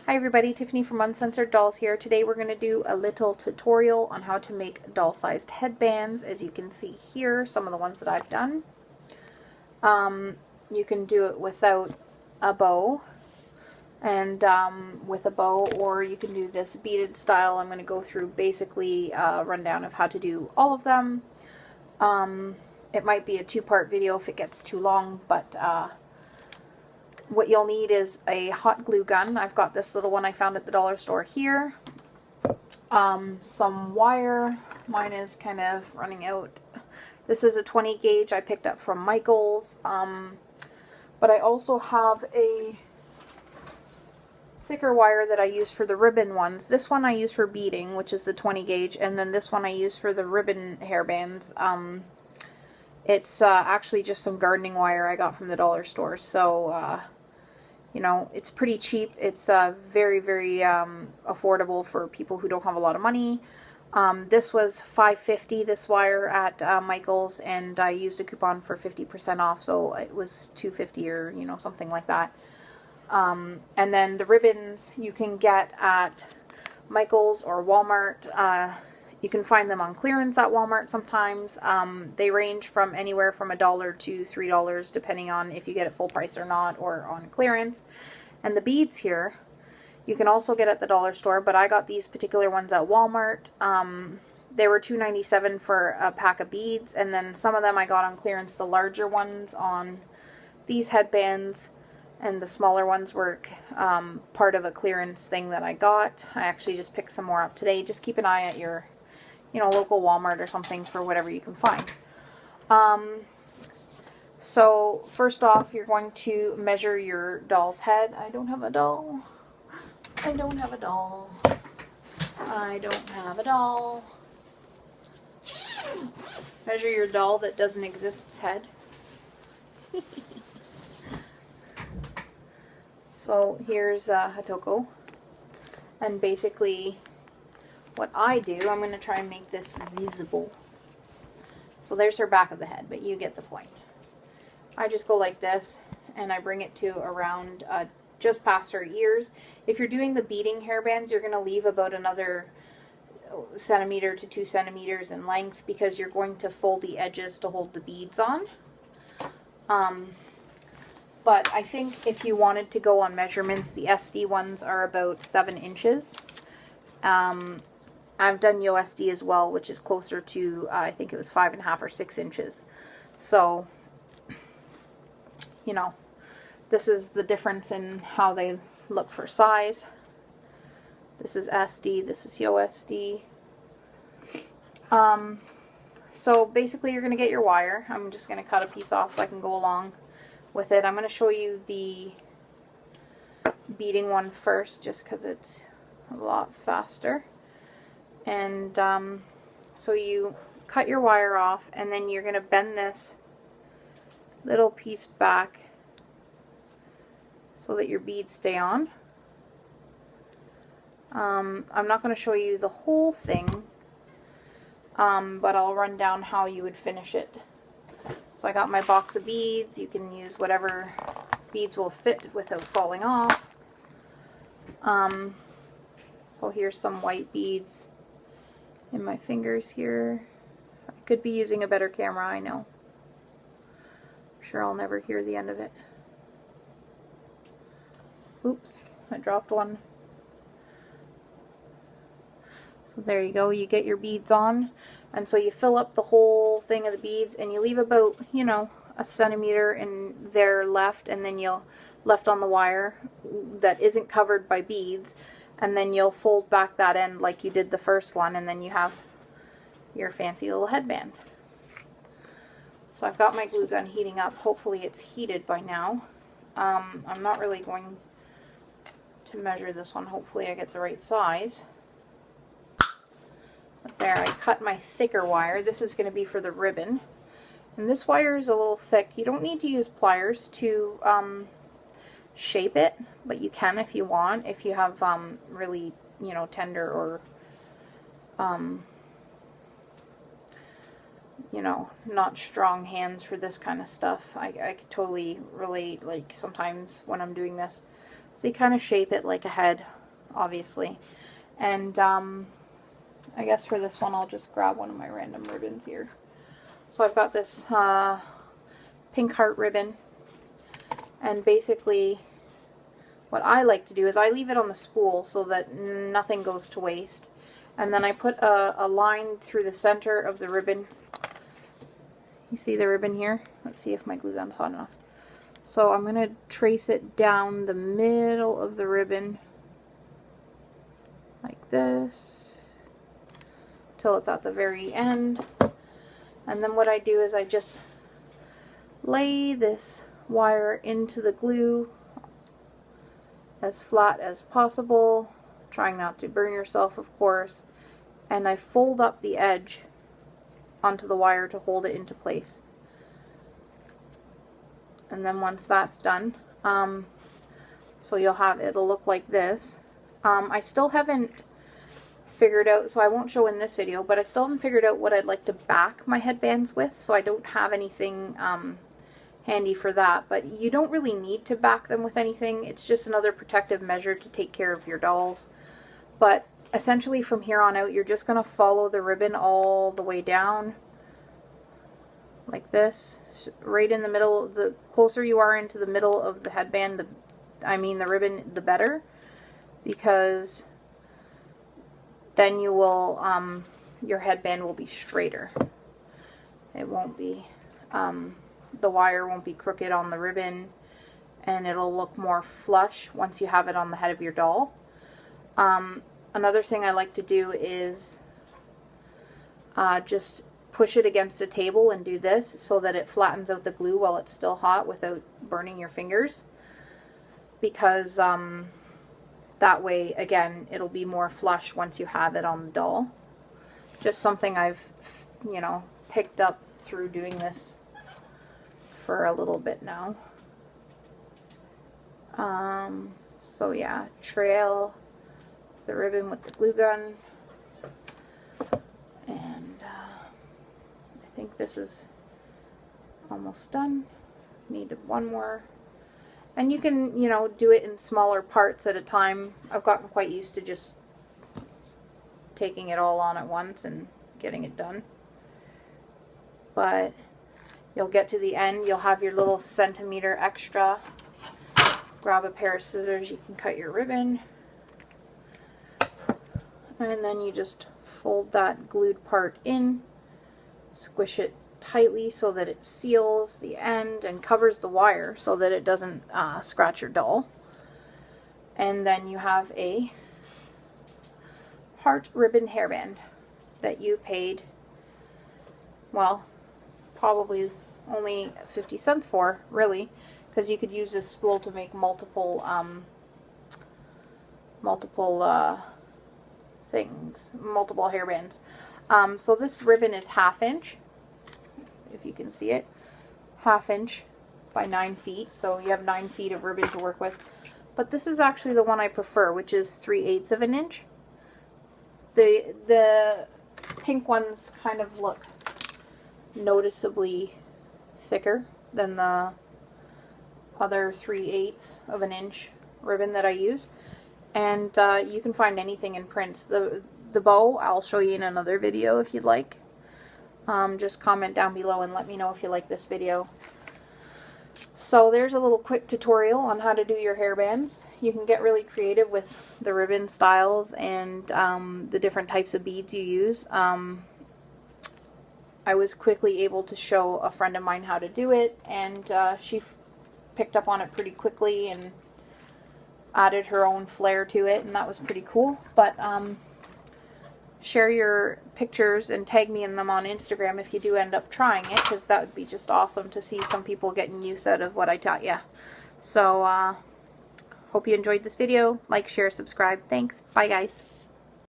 Hi everybody, Tiffany from Uncensored Dolls here. Today we're going to do a little tutorial on how to make doll-sized headbands. As you can see here, some of the ones that I've done. You can do it without a bow and with a bow, or you can do this beaded style. I'm going to go through basically a rundown of how to do all of them. It might be a two-part video if it gets too long, but what you'll need is a hot glue gun. I've got this little one I found at the dollar store here. Some wire. Mine is kind of running out. This is a 20 gauge I picked up from Michael's. But I also have a thicker wire that I use for the ribbon ones. This one I use for beading, which is the 20 gauge, and then this one I use for the ribbon hairbands. It's actually just some gardening wire I got from the dollar store. So, you know, it's pretty cheap. It's very, very affordable for people who don't have a lot of money. This was $5.50, this wire at Michael's, and I used a coupon for 50% off, so it was $2.50 or, you know, something like that. And then the ribbons you can get at Michael's or Walmart. You can find them on clearance at Walmart sometimes. They range from anywhere from $1 to $3 depending on if you get it full price or not, or on clearance. And the beads here you can also get at the dollar store, but I got these particular ones at Walmart. They were $2.97 for a pack of beads, and then some of them I got on clearance, the larger ones on these headbands, and the smaller ones were part of a clearance thing that I got. I actually just picked some more up today. Just keep an eye at your, you know, local Walmart or something for whatever you can find. So first off, you're going to measure your doll's head. I don't have a doll. I don't have a doll. I don't have a doll. Measure your doll that doesn't exist's head. So here's Hatoko. And basically what I do, I'm going to try and make this visible. So there's her back of the head, but you get the point. I just go like this, and I bring it to around just past her ears. If you're doing the beading hairbands, you're going to leave about another centimeter to 2 centimeters in length, because you're going to fold the edges to hold the beads on. But I think if you wanted to go on measurements, the SD ones are about 7 inches. I've done USD as well, which is closer to, I think it was 5.5 or 6 inches. So, you know, this is the difference in how they look for size. This is SD, this is USD. So basically you're going to get your wire. I'm just going to cut a piece off so I can go along with it. I'm going to show you the beading one first, just because it's a lot faster. And so you cut your wire off, and then you're going to bend this little piece back so that your beads stay on. I'm not going to show you the whole thing, but I'll run down how you would finish it. So I got my box of beads. You can use whatever beads will fit without falling off. So here's some white beads in my fingers here. I could be using a better camera, I know. I'm sure I'll never hear the end of it. Oops, I dropped one. So there you go, you get your beads on, and so you fill up the whole thing of the beads, and you leave about, you know, a centimeter in there left, and then you'll left on the wire that isn't covered by beads, and then you'll fold back that end like you did the first one, and then you have your fancy little headband. So I've got my glue gun heating up. Hopefully it's heated by now. I'm not really going to measure this one. Hopefully I get the right size. But there, I cut my thicker wire. This is going to be for the ribbon. And this wire is a little thick. You don't need to use pliers to shape it, but you can if you want, if you have really, you know, tender or you know, not strong hands for this kind of stuff. I could totally relate, like, sometimes when I'm doing this. So you kind of shape it like a head, obviously. And I guess for this one I'll just grab one of my random ribbons here. So I've got this pink heart ribbon, and basically what I like to do is I leave it on the spool so that nothing goes to waste. And then I put a line through the center of the ribbon. You see the ribbon here? Let's see if my glue gun's hot enough. So I'm going to trace it down the middle of the ribbon like this till it's at the very end. And then what I do is I just lay this wire into the glue as flat as possible, trying not to burn yourself, of course, and I fold up the edge onto the wire to hold it into place. And then once that's done, so it'll look like this. I still haven't figured out, so I won't show in this video, but I still haven't figured out what I'd like to back my headbands with, so I don't have anything handy for that. But you don't really need to back them with anything. It's just another protective measure to take care of your dolls. But essentially from here on out, you're just going to follow the ribbon all the way down like this, right in the middle. The closer you are into the middle of the headband, the ribbon, the better, because then you will, your headband will be straighter. It won't be, the wire won't be crooked on the ribbon, and it'll look more flush once you have it on the head of your doll. Another thing I like to do is just push it against a table and do this so that it flattens out the glue while it's still hot without burning your fingers, because that way, again, it'll be more flush once you have it on the doll. Just something I've, you know, picked up through doing this for a little bit now. So yeah, trail the ribbon with the glue gun, and I think this is almost done. Need one more. And you can, you know, do it in smaller parts at a time. I've gotten quite used to just taking it all on at once and getting it done. But you'll get to the end, you'll have your little centimeter extra. Grab a pair of scissors, you can cut your ribbon. And then you just fold that glued part in, squish it tightly so that it seals the end and covers the wire so that it doesn't scratch your doll. And then you have a heart ribbon hairband that you paid, well, probably only 50 cents for, really, because you could use this spool to make multiple hairbands. So this ribbon is 1/2 inch, if you can see it, 1/2 inch by 9 feet, so you have 9 feet of ribbon to work with. But this is actually the one I prefer, which is 3/8 of an inch. The pink ones kind of look noticeably thicker than the other 3/8 of an inch ribbon that I use. And you can find anything in prints. The bow, I'll show you in another video if you'd like. Just comment down below and let me know if you like this video. So there's a little quick tutorial on how to do your hairbands. You can get really creative with the ribbon styles and the different types of beads you use. I was quickly able to show a friend of mine how to do it, and she picked up on it pretty quickly and added her own flair to it, and that was pretty cool. But share your pictures and tag me in them on Instagram if you do end up trying it, because that would be just awesome to see some people getting use out of what I taught you. So hope you enjoyed this video. Like, share, subscribe. Thanks. Bye, guys.